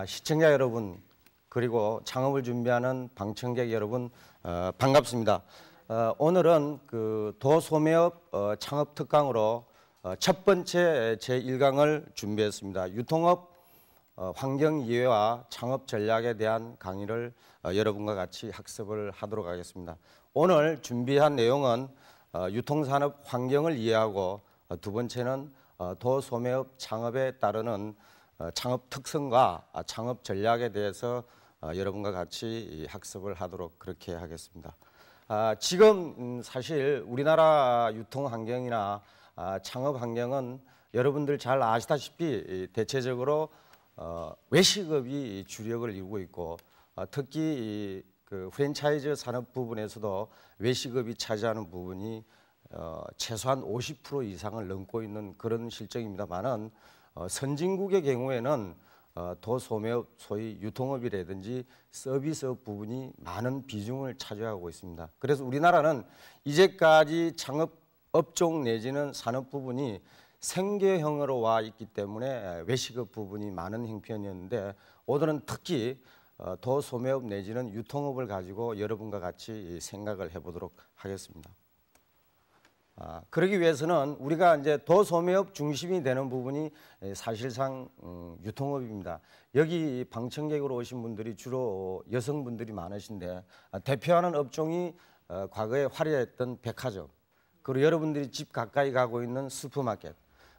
시청자 여러분 그리고 창업을 준비하는 방청객 여러분 반갑습니다. 오늘은 그 도소매업 창업 특강으로 첫 번째 제1강을 준비했습니다. 유통업 환경 이해와 창업 전략에 대한 강의를 여러분과 같이 학습을 하도록 하겠습니다. 오늘 준비한 내용은 유통산업 환경을 이해하고 두 번째는 도소매업 창업에 따르는 창업 특성과 창업 전략에 대해서 여러분과 같이 학습을 하도록 그렇게 하겠습니다. 지금 사실 우리나라 유통 환경이나 창업 환경은 여러분들 잘 아시다시피 대체적으로 외식업이 주력을 이루고 있고 특히 그 프랜차이즈 산업 부분에서도 외식업이 차지하는 부분이 최소한 50% 이상을 넘고 있는 그런 실정입니다만은 선진국의 경우에는 도소매업, 소위 유통업이라든지 서비스업 부분이 많은 비중을 차지하고 있습니다. 그래서 우리나라는 이제까지 창업 업종 내지는 산업 부분이 생계형으로 와 있기 때문에 외식업 부분이 많은 형편이었는데 오늘은 특히 도소매업 내지는 유통업을 가지고 여러분과 같이 생각을 해보도록 하겠습니다. 그러기 위해서는 우리가 이제 도소매업 중심이 되는 부분이 사실상 유통업입니다. 여기 방청객으로 오신 분들이 주로 여성분들이 많으신데 대표하는 업종이 과거에 화려했던 백화점, 그리고 여러분들이 집 가까이 가고 있는 슈퍼마켓,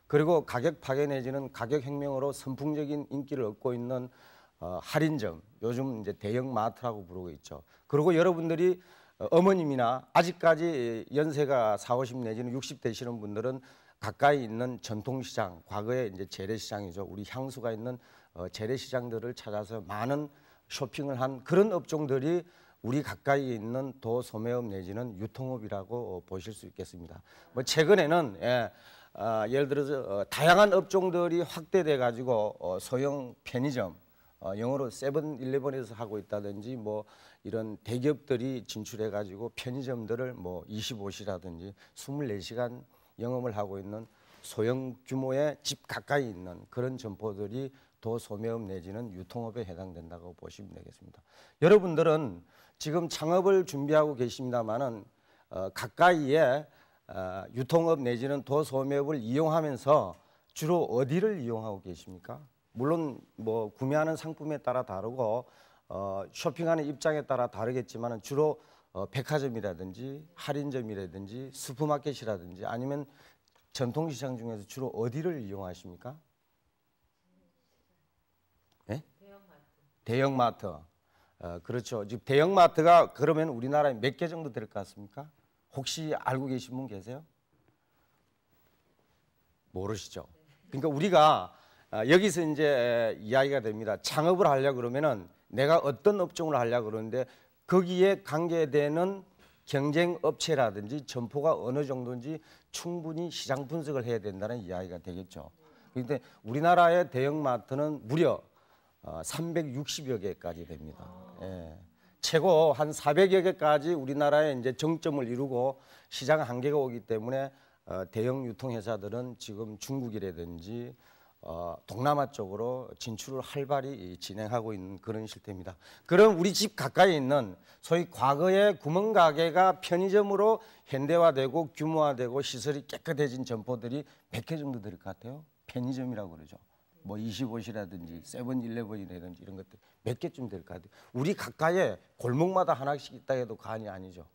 그리고 가격 파괴 내지는 가격 혁명으로 선풍적인 인기를 얻고 있는 할인점, 요즘 이제 대형 마트라고 부르고 있죠. 그리고 여러분들이 어머님이나 아직까지 연세가 40, 50 내지는 60 되시는 분들은 가까이 있는 전통시장, 과거에 이제 재래시장이죠. 우리 향수가 있는 재래시장들을 찾아서 많은 쇼핑을 한 그런 업종들이 우리 가까이 있는 도소매업 내지는 유통업이라고 보실 수 있겠습니다. 뭐 최근에는 예를 들어서 다양한 업종들이 확대돼 가지고 소형 편의점, 영어로 세븐일레븐에서 하고 있다든지 뭐 이런 대기업들이 진출해 가지고 편의점들을 뭐 25시라든지 24시간 영업을 하고 있는 소형 규모의 집 가까이 있는 그런 점포들이 도소매업 내지는 유통업에 해당된다고 보시면 되겠습니다. 여러분들은 지금 창업을 준비하고 계십니다만은 가까이에 유통업 내지는 도소매업을 이용하면서 주로 어디를 이용하고 계십니까? 물론 뭐 구매하는 상품에 따라 다르고 쇼핑하는 입장에 따라 다르겠지만 주로 백화점이라든지 할인점이라든지 슈퍼마켓이라든지 아니면 전통시장 중에서 주로 어디를 이용하십니까? 네? 대형마트. 그렇죠. 지금 대형마트가 그러면 우리나라에 몇 개 정도 될 것 같습니까? 혹시 알고 계신 분 계세요? 모르시죠? 그러니까 우리가 여기서 이제 이야기가 됩니다. 창업을 하려고 그러면은 내가 어떤 업종을 하려고 그러는데 거기에 관계되는 경쟁 업체라든지 점포가 어느 정도인지 충분히 시장 분석을 해야 된다는 이야기가 되겠죠. 그런데 우리나라의 대형마트는 무려 360여 개까지 됩니다. 최고 한 400여 개까지 우리나라에 이제 정점을 이루고 시장 한계가 오기 때문에 대형 유통회사들은 지금 중국이라든지 동남아 쪽으로 진출을 활발히 진행하고 있는 그런 실태입니다. 그럼 우리 집 가까이 있는 소위 과거의 구멍가게가 편의점으로 현대화되고 규모화되고 시설이 깨끗해진 점포들이 100개 정도 될 것 같아요. 편의점이라고 그러죠. 뭐 25시라든지 세븐일레븐이라든지 이런 것들 몇 개쯤 될 것 같아요. 우리 가까이에 골목마다 하나씩 있다 해도 과언이 아니죠.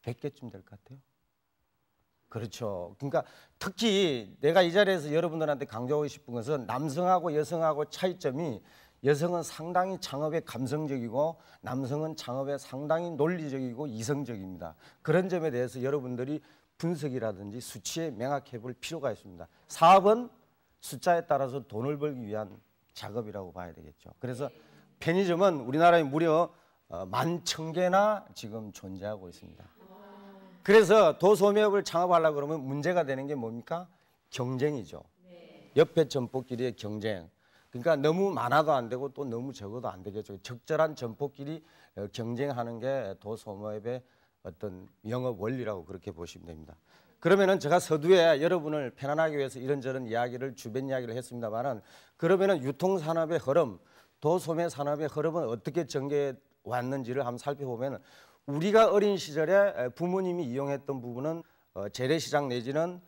100개쯤 될 것 같아요. 그렇죠. 그러니까 특히 내가 이 자리에서 여러분들한테 강조하고 싶은 것은 남성하고 여성하고 차이점이 여성은 상당히 창업에 감성적이고 남성은 창업에 상당히 논리적이고 이성적입니다. 그런 점에 대해서 여러분들이 분석이라든지 수치에 명확해 볼 필요가 있습니다. 사업은 숫자에 따라서 돈을 벌기 위한 작업이라고 봐야 되겠죠. 그래서 편의점은 우리나라에 무려 11,000개나 지금 존재하고 있습니다. 그래서 도소매업을 창업하려고 그러면 문제가 되는 게 뭡니까? 경쟁이죠. 옆에 점포끼리의 경쟁. 그러니까 너무 많아도 안 되고 또 너무 적어도 안 되겠죠. 적절한 점포끼리 경쟁하는 게 도소매업의 어떤 영업 원리라고 그렇게 보시면 됩니다. 그러면은 제가 서두에 여러분을 편안하게 위해서 이런저런 이야기를 주변 이야기를 했습니다만은 그러면은 유통산업의 흐름, 도소매 산업의 흐름은 어떻게 전개해 왔는지를 한번 살펴보면 우리가 어린 시절에 부모님이 이용했던 부분은 재래시장 내지는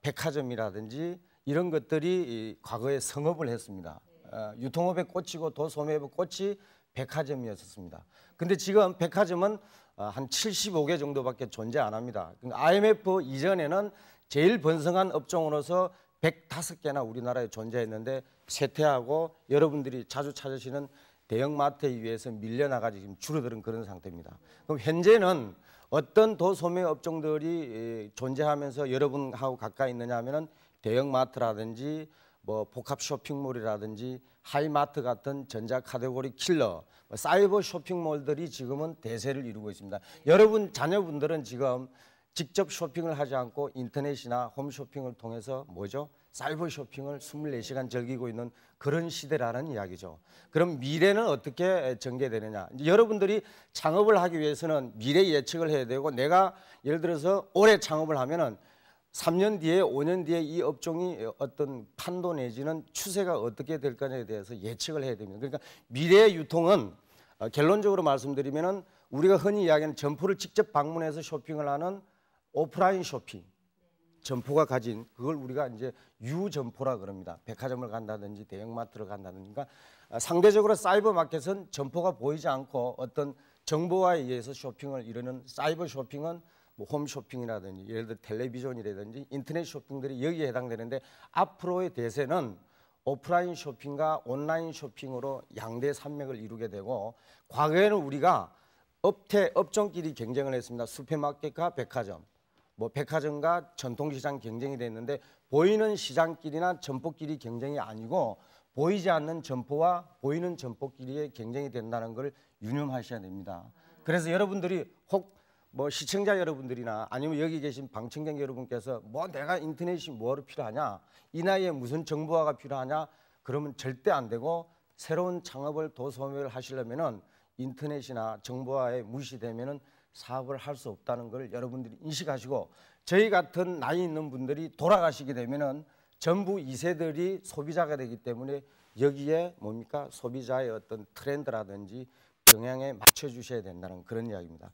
백화점이라든지 이런 것들이 과거에 성업을 했습니다. 유통업에 꽂히고 도소매업에 꽂히 백화점이었습니다. 근데 지금 백화점은 한 75개 정도밖에 존재 안 합니다. 그러니까 IMF 이전에는 제일 번성한 업종으로서 105개나 우리나라에 존재했는데 쇠퇴하고 여러분들이 자주 찾으시는 대형마트에 의해서 밀려나가지고 지금 줄어드는 그런 상태입니다. 그럼 현재는 어떤 도소매 업종들이 존재하면서 여러분하고 가까이 있느냐 하면은 대형마트라든지 뭐 복합 쇼핑몰이라든지 하이마트 같은 전자 카테고리 킬러, 사이버 쇼핑몰들이 지금은 대세를 이루고 있습니다. 여러분 자녀분들은 지금 직접 쇼핑을 하지 않고 인터넷이나 홈쇼핑을 통해서 뭐죠? 사이버 쇼핑을 24시간 즐기고 있는 그런 시대라는 이야기죠. 그럼 미래는 어떻게 전개되느냐? 여러분들이 창업을 하기 위해서는 미래 예측을 해야 되고 내가 예를 들어서 올해 창업을 하면은 3년 뒤에 5년 뒤에 이 업종이 어떤 판도 내지는 추세가 어떻게 될 거냐에 대해서 예측을 해야 됩니다. 그러니까 미래의 유통은 결론적으로 말씀드리면은 우리가 흔히 이야기하는 점포를 직접 방문해서 쇼핑을 하는 오프라인 쇼핑, 점포가 가진 그걸 우리가 이제 유점포라 그럽니다. 백화점을 간다든지 대형마트를 간다든지. 그러니까 상대적으로 사이버 마켓은 점포가 보이지 않고 어떤 정보화에 의해서 쇼핑을 이루는 사이버 쇼핑은 뭐 홈쇼핑이라든지 예를 들어 텔레비전이라든지 인터넷 쇼핑들이 여기에 해당되는데 앞으로의 대세는 오프라인 쇼핑과 온라인 쇼핑으로 양대 산맥을 이루게 되고 과거에는 우리가 업종끼리 경쟁을 했습니다. 슈퍼마켓과 백화점, 뭐 백화점과 전통시장 경쟁이 됐는데 보이는 시장끼리나 점포끼리 경쟁이 아니고 보이지 않는 점포와 보이는 점포끼리의 경쟁이 된다는 걸 유념하셔야 됩니다. 그래서 여러분들이 혹 뭐 시청자 여러분들이나 아니면 여기 계신 방청객 여러분께서 뭐 내가 인터넷이 뭐로 필요하냐, 이 나이에 무슨 정보화가 필요하냐, 그러면 절대 안 되고 새로운 창업을 도소매를 하시려면은 인터넷이나 정보화에 무시되면은 사업을 할 수 없다는 걸 여러분들이 인식하시고 저희 같은 나이 있는 분들이 돌아가시게 되면은 전부 2세들이 소비자가 되기 때문에 여기에 뭡니까 소비자의 어떤 트렌드라든지 경향에 맞춰 주셔야 된다는 그런 이야기입니다.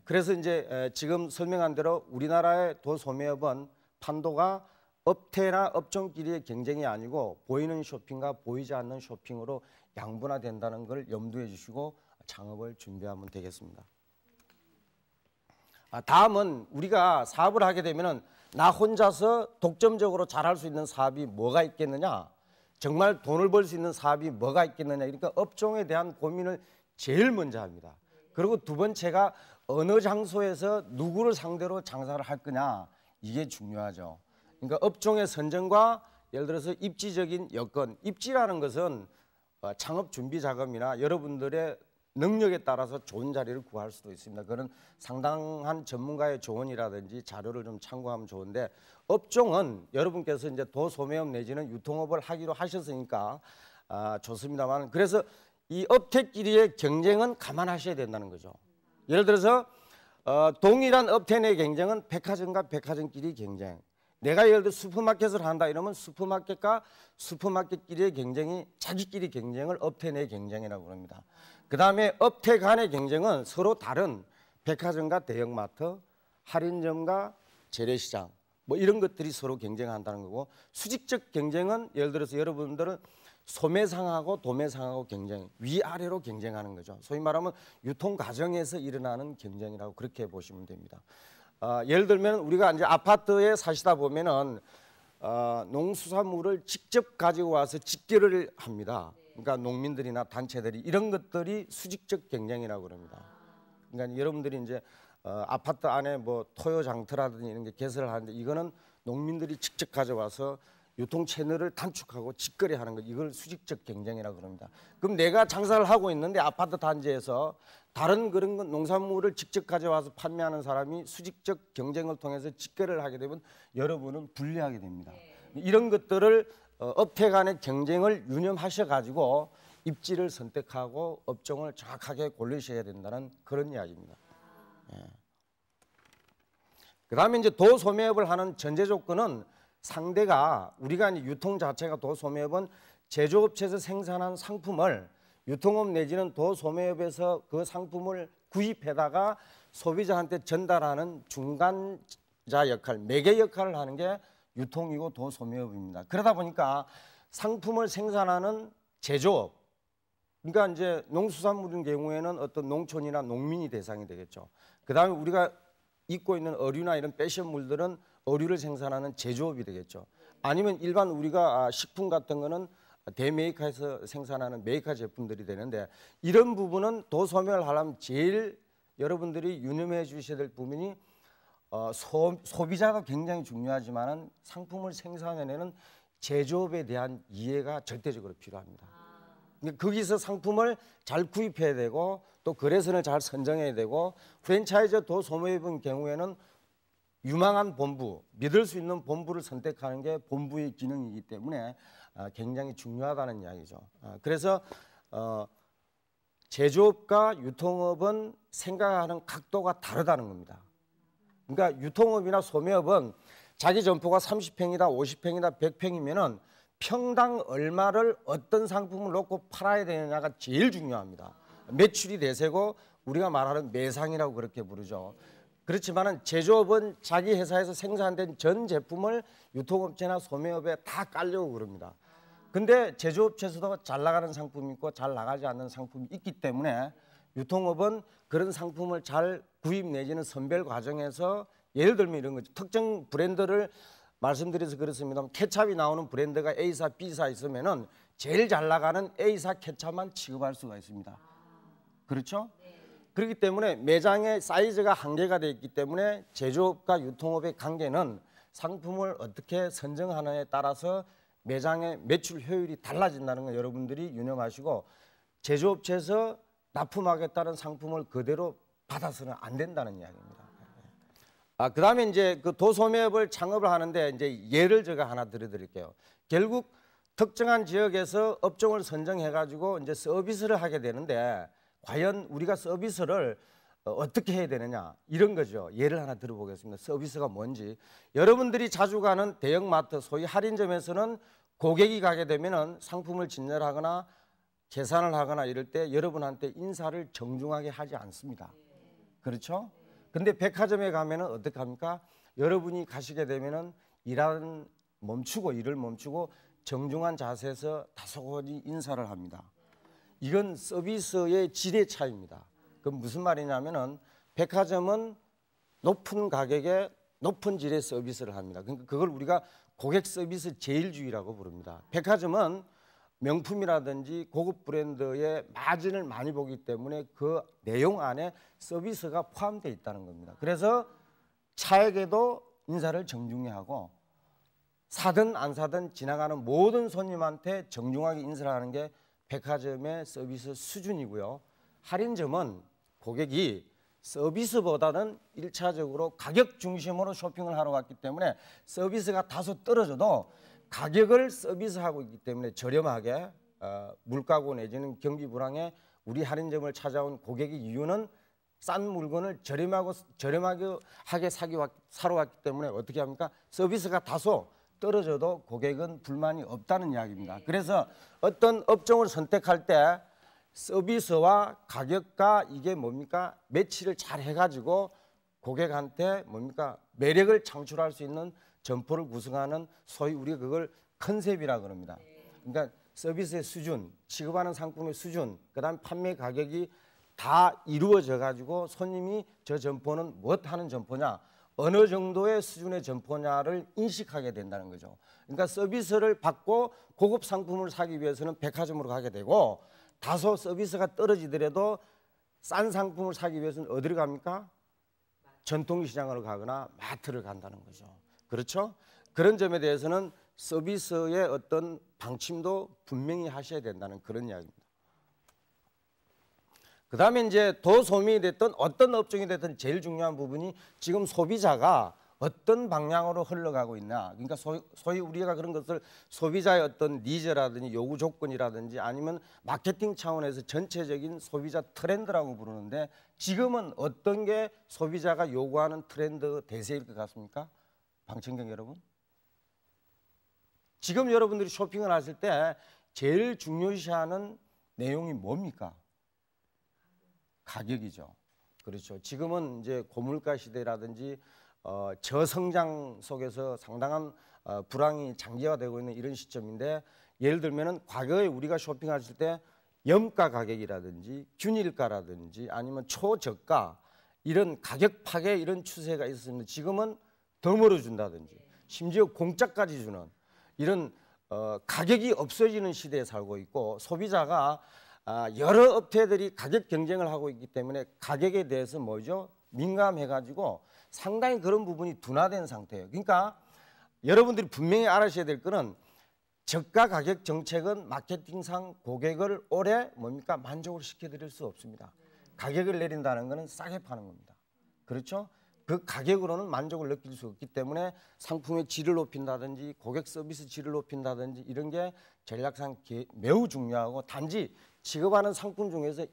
그래서 이제 지금 설명한 대로 우리나라의 도소매업은 판도가 업태나 업종끼리의 경쟁이 아니고 보이는 쇼핑과 보이지 않는 쇼핑으로 양분화된다는 걸 염두에 주시고 창업을 준비하면 되겠습니다. 다음은 우리가 사업을 하게 되면은 나 혼자서 독점적으로 잘할 수 있는 사업이 뭐가 있겠느냐, 정말 돈을 벌 수 있는 사업이 뭐가 있겠느냐. 그러니까 업종에 대한 고민을 제일 먼저 합니다. 그리고 두 번째가 어느 장소에서 누구를 상대로 장사를 할 거냐, 이게 중요하죠. 그러니까 업종의 선정과 예를 들어서 입지적인 여건, 입지라는 것은 창업 준비 자금이나 여러분들의 능력에 따라서 좋은 자리를 구할 수도 있습니다. 그런 상당한 전문가의 조언이라든지 자료를 좀 참고하면 좋은데 업종은 여러분께서 이제 도소매업 내지는 유통업을 하기로 하셨으니까 좋습니다만 그래서 이 업태끼리의 경쟁은 감안하셔야 된다는 거죠. 예를 들어서 동일한 업태 내 경쟁은 백화점과 백화점끼리 경쟁. 내가 예를 들어 슈퍼마켓을 한다 이러면 슈퍼마켓과 슈퍼마켓끼리의 경쟁이 자기끼리 경쟁을 업태 내 경쟁이라고 합니다. 그 다음에 업태 간의 경쟁은 서로 다른 백화점과 대형마트, 할인점과 재래시장 뭐 이런 것들이 서로 경쟁한다는 거고 수직적 경쟁은 예를 들어서 여러분들은 소매상하고 도매상하고 경쟁, 위아래로 경쟁하는 거죠. 소위 말하면 유통 과정에서 일어나는 경쟁이라고 그렇게 보시면 됩니다. 예를 들면 우리가 이제 아파트에 사시다 보면은 농수산물을 직접 가지고 와서 직결을 합니다. 그러니까 농민들이나 단체들이 이런 것들이 수직적 경쟁이라고 그럽니다. 그러니까 여러분들이 이제 아파트 안에 뭐 토요장터라든지 이런 게 개설을 하는데 이거는 농민들이 직접 가져와서 유통 채널을 단축하고 직거래하는 것, 이걸 수직적 경쟁이라고 그럽니다. 그럼 내가 장사를 하고 있는데 아파트 단지에서 다른 그런 농산물을 직접 가져와서 판매하는 사람이 수직적 경쟁을 통해서 직거래를 하게 되면 여러분은 불리하게 됩니다. 이런 것들을 업체 간의 경쟁을 유념하셔 가지고 입지를 선택하고 업종을 정확하게 고르셔야 된다는 그런 이야기입니다. 그다음에 이제 도소매업을 하는 전제 조건은 상대가 우리가 이제 유통 자체가 도소매업은 제조업체에서 생산한 상품을 유통업 내지는 도소매업에서 그 상품을 구입해다가 소비자한테 전달하는 중간자 역할, 매개 역할을 하는 게 유통이고 도소매업입니다. 그러다 보니까 상품을 생산하는 제조업, 그러니까 이제 농수산물인 경우에는 어떤 농촌이나 농민이 대상이 되겠죠. 그다음에 우리가 입고 있는 의류나 이런 패션물들은 의류를 생산하는 제조업이 되겠죠. 아니면 일반 우리가 식품 같은 거는 대메이커에서 생산하는 메이커 제품들이 되는데 이런 부분은 도소매를 하려면 제일 여러분들이 유념해 주셔야 될 부분이 소비자가 굉장히 중요하지만은 상품을 생산해내는 제조업에 대한 이해가 절대적으로 필요합니다. 거기서 상품을 잘 구입해야 되고 또 거래선을 잘 선정해야 되고 프랜차이즈 도소매업의 경우에는 유망한 본부, 믿을 수 있는 본부를 선택하는 게 본부의 기능이기 때문에 굉장히 중요하다는 이야기죠. 그래서 제조업과 유통업은 생각하는 각도가 다르다는 겁니다. 그러니까 유통업이나 소매업은 자기 점포가 30평이다, 50평이다, 100평이면은 평당 얼마를 어떤 상품을 놓고 팔아야 되느냐가 제일 중요합니다. 매출이 대세고 우리가 말하는 매상이라고 그렇게 부르죠. 그렇지만은 제조업은 자기 회사에서 생산된 전 제품을 유통업체나 소매업에 다 깔려고 그럽니다. 근데 제조업체에서도 잘 나가는 상품이 있고 잘 나가지 않는 상품이 있기 때문에 유통업은 그런 상품을 잘 구입 내지는 선별 과정에서 예를 들면 이런 거죠. 특정 브랜드를 말씀드려서 그렇습니다. 케찹이 나오는 브랜드가 A사, B사 있으면은 제일 잘 나가는 A사 케찹만 취급할 수가 있습니다. 그렇죠? 그렇기 때문에 매장의 사이즈가 한계가 되어 있기 때문에 제조업과 유통업의 관계는 상품을 어떻게 선정하느냐에 따라서 매장의 매출 효율이 달라진다는 걸 여러분들이 유념하시고 제조업체에서 납품하겠다는 상품을 그대로 받아서는 안 된다는 이야기입니다. 그다음에 이제 그 도소매업을 창업을 하는데 이제 예를 제가 하나 들어드릴게요. 결국 특정한 지역에서 업종을 선정해 가지고 이제 서비스를 하게 되는데 과연 우리가 서비스를 어떻게 해야 되느냐 이런 거죠. 예를 하나 들어보겠습니다. 서비스가 뭔지. 여러분들이 자주 가는 대형마트 소위 할인점에서는 고객이 가게 되면은 상품을 진열하거나 계산을 하거나 이럴 때 여러분한테 인사를 정중하게 하지 않습니다. 그렇죠? 근데 백화점에 가면은 어떻게 합니까? 여러분이 가시게 되면은 일을 멈추고 정중한 자세에서 다소곳이 인사를 합니다. 이건 서비스의 질의 차이입니다. 그건 무슨 말이냐면은 백화점은 높은 가격에 높은 질의 서비스를 합니다. 그러니까 그걸 우리가 고객 서비스 제일주의라고 부릅니다. 백화점은 명품이라든지 고급 브랜드의 마진을 많이 보기 때문에 그 내용 안에 서비스가 포함되어 있다는 겁니다. 그래서 차액에도 인사를 정중히 하고 사든 안 사든 지나가는 모든 손님한테 정중하게 인사를 하는 게 백화점의 서비스 수준이고요. 할인점은 고객이 서비스보다는 1차적으로 가격 중심으로 쇼핑을 하러 갔기 때문에 서비스가 다소 떨어져도 가격을 서비스하고 있기 때문에 저렴하게 물가고 내지는 경기 불황에 우리 할인점을 찾아온 고객의 이유는 싼 물건을 저렴하게 사러 왔기 때문에 어떻게 합니까? 서비스가 다소 떨어져도 고객은 불만이 없다는 이야기입니다. 그래서 어떤 업종을 선택할 때 서비스와 가격과 이게 뭡니까? 매치를 잘 해가지고 고객한테 뭡니까? 매력을 창출할 수 있는 점포를 구성하는 소위 우리가 그걸 컨셉이라 그럽니다. 그러니까 서비스의 수준, 취급하는 상품의 수준, 그다음 판매 가격이 다 이루어져 가지고 손님이 저 점포는 무엇 하는 점포냐, 어느 정도의 수준의 점포냐를 인식하게 된다는 거죠. 그러니까 서비스를 받고 고급 상품을 사기 위해서는 백화점으로 가게 되고 다소 서비스가 떨어지더라도 싼 상품을 사기 위해서는 어디로 갑니까? 전통시장으로 가거나 마트를 간다는 거죠. 그렇죠? 그런 점에 대해서는 서비스의 어떤 방침도 분명히 하셔야 된다는 그런 이야기입니다. 그 다음에 이제 도소매이 됐든 어떤 업종이 됐든 제일 중요한 부분이 지금 소비자가 어떤 방향으로 흘러가고 있나. 그러니까 소위 우리가 그런 것을 소비자의 어떤 니즈라든지 요구 조건이라든지 아니면 마케팅 차원에서 전체적인 소비자 트렌드라고 부르는데 지금은 어떤 게 소비자가 요구하는 트렌드 대세일 것 같습니까? 방청객 여러분. 지금 여러분들이 쇼핑을 하실 때 제일 중요시하는 내용이 뭡니까? 가격이죠. 그렇죠. 지금은 이제 고물가 시대라든지 저성장 속에서 상당한 불황이 장기화되고 있는 이런 시점인데 예를 들면은 과거에 우리가 쇼핑하실 때 염가 가격이라든지 균일가라든지 아니면 초저가 이런 가격 파괴 이런 추세가 있었는데 지금은 더 멀어준다든지 심지어 공짜까지 주는 이런 가격이 없어지는 시대에 살고 있고 소비자가 여러 업체들이 가격 경쟁을 하고 있기 때문에 가격에 대해서 뭐죠? 민감해가지고 상당히 그런 부분이 둔화된 상태예요. 그러니까 여러분들이 분명히 알아셔야 될 거는 저가 가격 정책은 마케팅상 고객을 오래 뭡니까? 만족을 시켜드릴 수 없습니다. 가격을 내린다는 것은 싸게 파는 겁니다. 그렇죠? 그 가격으로는 만족을 느낄 수 없기 때문에 상품의 질을 높인다든지 고객 서비스 질을 높인다든지 이런 게 전략상 매우 중요하고 단지 취급하는 상품 중에서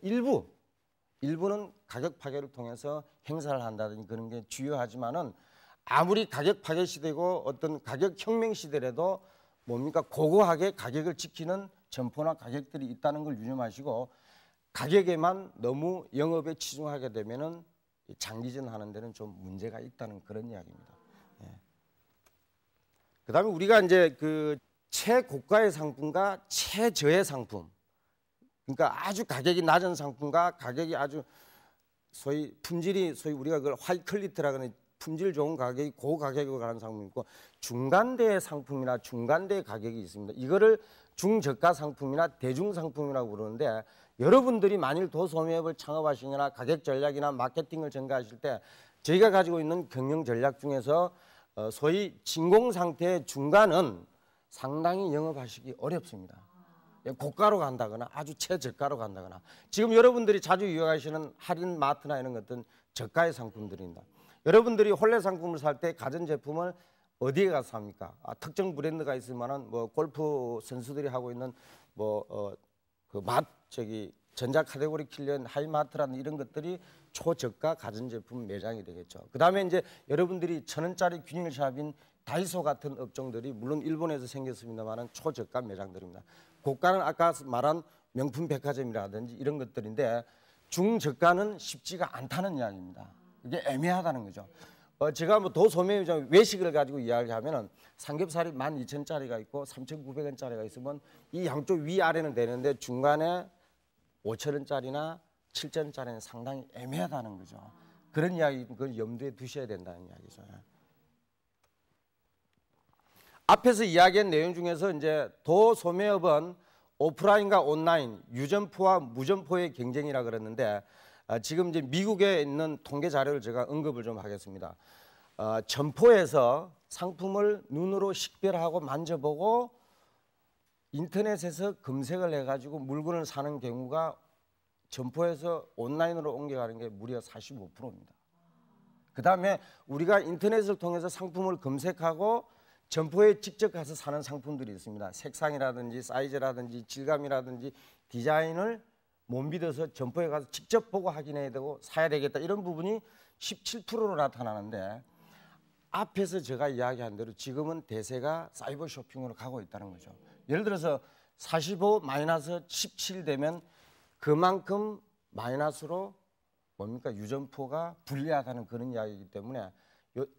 일부는 가격 파괴를 통해서 행사를 한다든지 그런 게 주요하지만은 아무리 가격 파괴 시대고 어떤 가격 혁명 시대라도 뭡니까 고고하게 가격을 지키는 점포나 가격들이 있다는 걸 유념하시고 가격에만 너무 영업에 치중하게 되면은 장기전 하는 데는 좀 문제가 있다는 그런 이야기입니다. 예. 그다음에 우리가 이제 그 최고가의 상품과 최저의 상품, 그러니까 아주 가격이 낮은 상품과 가격이 아주 소위 품질이 소위 우리가 그걸 하이 퀄리티라고 하는 품질 좋은 가격이 고가격으로 가는 상품이 있고 중간대의 상품이나 중간대의 가격이 있습니다. 이거를 중저가 상품이나 대중 상품이라고 부르는데 여러분들이 만일 도소매업을 창업하시거나 가격 전략이나 마케팅을 전개하실 때 저희가 가지고 있는 경영 전략 중에서 소위 진공 상태의 중간은 상당히 영업하시기 어렵습니다. 고가로 간다거나 아주 최저가로 간다거나 지금 여러분들이 자주 이용하시는 할인 마트나 이런 것들은 저가의 상품들입니다. 여러분들이 홀레 상품을 살 때 가전제품을 어디에 가서 삽니까? 특정 브랜드가 있을 만한 뭐 골프 선수들이 하고 있는 전자 카테고리 킬러인 하이마트라는 이런 것들이 초저가 가전제품 매장이 되겠죠. 그다음에 이제 여러분들이 1,000원짜리 균일샵인 다이소 같은 업종들이 물론 일본에서 생겼습니다만은 초저가 매장들입니다. 고가는 아까 말한 명품 백화점이라든지 이런 것들인데 중저가는 쉽지가 않다는 이야기입니다. 이게 애매하다는 거죠. 제가 뭐 도소매점 외식을 가지고 이야기하면은 삼겹살이 12,000원짜리가 있고 3,900원짜리가 있으면 이 양쪽 위아래는 되는데 중간에 5,000원짜리나 7,000원짜리는 상당히 애매하다는 거죠. 그런 이야기 그걸 염두에 두셔야 된다는 이야기죠. 앞에서 이야기한 내용 중에서 이제 도소매업은 오프라인과 온라인, 유점포와 무점포의 경쟁이라 그랬는데 지금 이제 미국에 있는 통계 자료를 제가 언급을 좀 하겠습니다. 점포에서 상품을 눈으로 식별하고 만져보고 인터넷에서 검색을 해가지고 물건을 사는 경우가 점포에서 온라인으로 옮겨가는 게 무려 45%입니다. 그 다음에 우리가 인터넷을 통해서 상품을 검색하고 점포에 직접 가서 사는 상품들이 있습니다. 색상이라든지 사이즈라든지 질감이라든지 디자인을 못 믿어서 점포에 가서 직접 보고 확인해야 되고 사야 되겠다 이런 부분이 17%로 나타나는데 앞에서 제가 이야기한 대로 지금은 대세가 사이버 쇼핑으로 가고 있다는 거죠. 예를 들어서 45 마이너스 17 되면 그만큼 마이너스로 뭡니까 유점포가 불리하다는 그런 이야기이기 때문에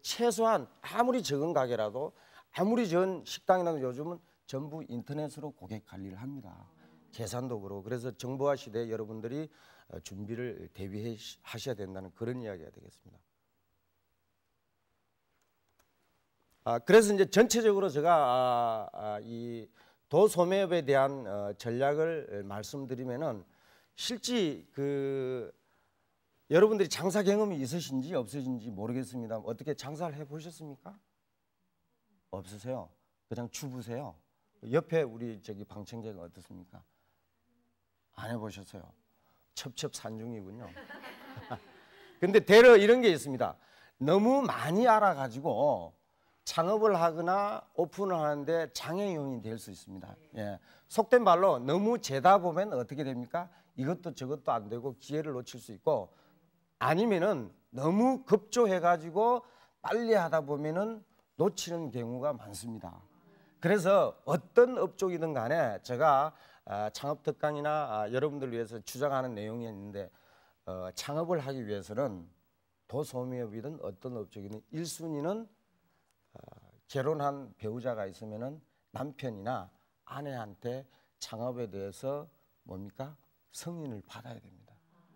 최소한 아무리 적은 가게라도 아무리 적은 식당이라도 요즘은 전부 인터넷으로 고객 관리를 합니다. 계산도 그렇고 그래서 정보화 시대에 여러분들이 준비를 대비하셔야 된다는 그런 이야기가 되겠습니다. 그래서 이제 전체적으로 제가 이 도소매업에 대한 전략을 말씀드리면은 실제 여러분들이 장사 경험이 있으신지 없으신지 모르겠습니다. 어떻게 장사를 해보셨습니까? 없으세요? 그냥 주부세요? 옆에 우리 방청객은 어떻습니까? 안 해보셨어요? 첩첩산중이군요. 근데 대려 이런 게 있습니다. 너무 많이 알아가지고 창업을 하거나 오픈을 하는데 장애용이 될 수 있습니다. 예. 속된 말로 너무 재다 보면 어떻게 됩니까? 이것도 저것도 안 되고 기회를 놓칠 수 있고, 아니면은 너무 급조해가지고 빨리 하다 보면은 놓치는 경우가 많습니다. 그래서 어떤 업종이든 간에 제가 창업 특강이나 여러분들 위해서 주장하는 내용이 있는데, 창업을 하기 위해서는 도소매업이든 어떤 업종이든 1순위는 결혼한 배우자가 있으면은 남편이나 아내한테 창업에 대해서 뭡니까? 승인을 받아야 됩니다.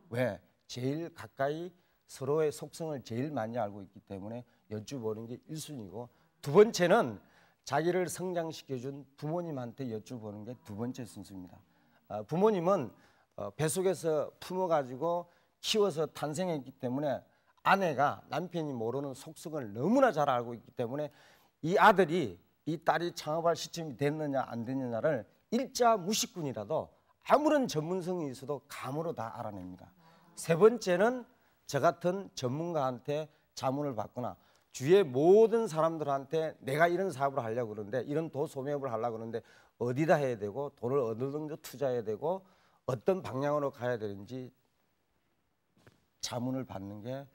왜? 제일 가까이 서로의 속성을 제일 많이 알고 있기 때문에 여쭤보는 게 1순위고, 두 번째는 자기를 성장시켜준 부모님한테 여쭤보는 게 두 번째 순서입니다. 부모님은 뱃속에서 품어가지고 키워서 탄생했기 때문에 아내가, 남편이 모르는 속성을 너무나 잘 알고 있기 때문에 이 아들이, 이 딸이 창업할 시점이 됐느냐 안 됐느냐를 일자 무식군이라도 아무런 전문성이 있어도 감으로 다 알아냅니다. 세 번째는 저 같은 전문가한테 자문을 받거나 주위의 모든 사람들한테 내가 이런 사업을 하려고 그러는데, 이런 도소매업을 하려고 그러는데 어디다 해야 되고 돈을 어느 정도 투자해야 되고 어떤 방향으로 가야 되는지 자문을 받는 게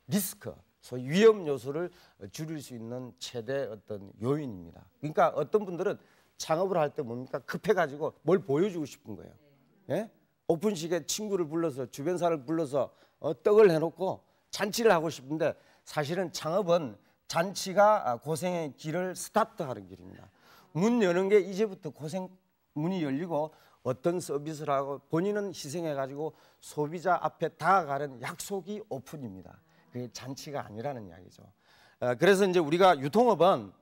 리스크, 소위 위험 요소를 줄일 수 있는 최대 어떤 요인입니다. 그러니까 어떤 분들은 창업을 할 때 뭡니까? 급해가지고 뭘 보여주고 싶은 거예요. 예? 오픈식에 친구를 불러서, 주변 사람을 불러서 떡을 해놓고 잔치를 하고 싶은데, 사실은 창업은 잔치가 고생의 길을 스타트하는 길입니다. 문 여는 게 이제부터 고생, 문이 열리고 어떤 서비스를 하고 본인은 희생해가지고 소비자 앞에 다가가는 약속이 오픈입니다. 그게 잔치가 아니라는 이야기죠. 그래서 이제 우리가 유통업은,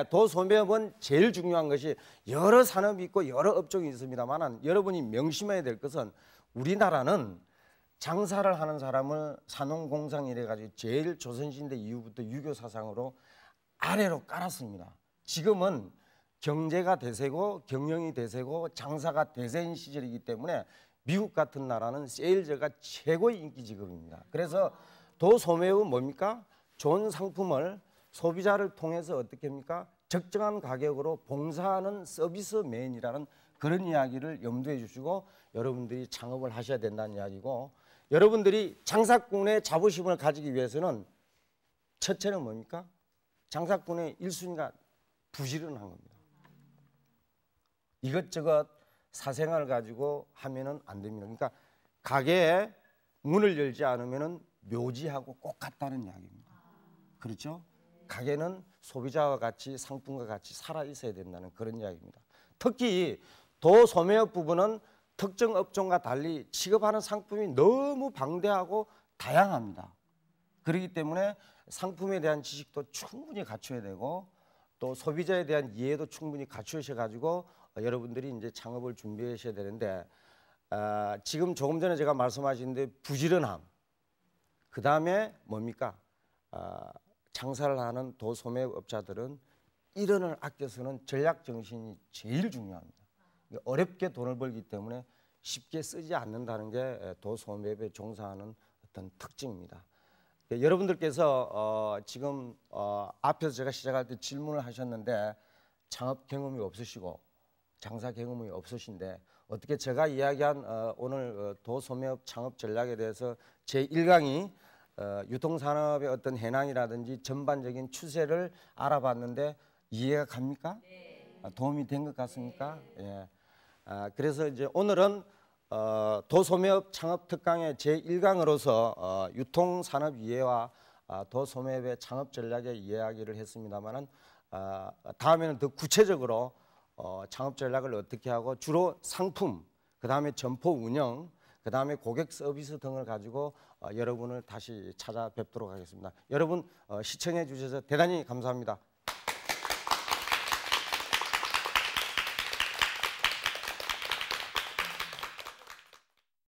도소매업은 제일 중요한 것이, 여러 산업이 있고 여러 업종이 있습니다만 여러분이 명심해야 될 것은, 우리나라는 장사를 하는 사람을 산업공상 이래가지고 제일 조선시대 이후부터 유교 사상으로 아래로 깔았습니다. 지금은 경제가 대세고 경영이 대세고 장사가 대세인 시절이기 때문에 미국 같은 나라는 세일즈가 최고의 인기 직업입니다. 그래서 도소매업은 뭡니까? 좋은 상품을 소비자를 통해서 어떻게 합니까? 적정한 가격으로 봉사하는 서비스맨이라는 그런 이야기를 염두에 주시고 여러분들이 창업을 하셔야 된다는 이야기고, 여러분들이 장사꾼의 자부심을 가지기 위해서는 첫째는 뭡니까? 장사꾼의 1순위가 부지런한 겁니다. 이것저것 사생활을 가지고 하면은 안 됩니다. 그러니까 가게에 문을 열지 않으면은 묘지하고 꼭 같다는 이야기입니다. 그렇죠? 가게는 소비자와 같이, 상품과 같이 살아 있어야 된다는 그런 이야기입니다. 특히 도소매업 부분은 특정 업종과 달리 취급하는 상품이 너무 방대하고 다양합니다. 그렇기 때문에 상품에 대한 지식도 충분히 갖춰야 되고, 또 소비자에 대한 이해도 충분히 갖추셔가지고 여러분들이 이제 창업을 준비하셔야 되는데, 지금 조금 전에 제가 말씀하신 데 부지런함, 그 다음에 뭡니까? 장사를 하는 도소매업 업자들은 1원을 아껴서는 전략 정신이 제일 중요합니다. 어렵게 돈을 벌기 때문에 쉽게 쓰지 않는다는 게 도소매업에 종사하는 어떤 특징입니다. 여러분들께서 지금 앞에서 제가 시작할 때 질문을 하셨는데, 창업 경험이 없으시고 장사 경험이 없으신데 어떻게 제가 이야기한 오늘 도소매업 창업 전략에 대해서 제 1강이 유통산업의 어떤 해낭이라든지 전반적인 추세를 알아봤는데 이해가 갑니까? 네. 도움이 된 것 같습니까? 네. 예. 그래서 이제 오늘은 도소매업 창업 특강의 제 1강으로서 유통산업 이해와 도소매업의 창업 전략의 이야기를 했습니다만은 다음에는 더 구체적으로 창업 전략을 어떻게 하고, 주로 상품, 그 다음에 점포 운영, 그 다음에 고객 서비스 등을 가지고 여러분을 다시 찾아뵙도록 하겠습니다. 여러분 시청해 주셔서 대단히 감사합니다.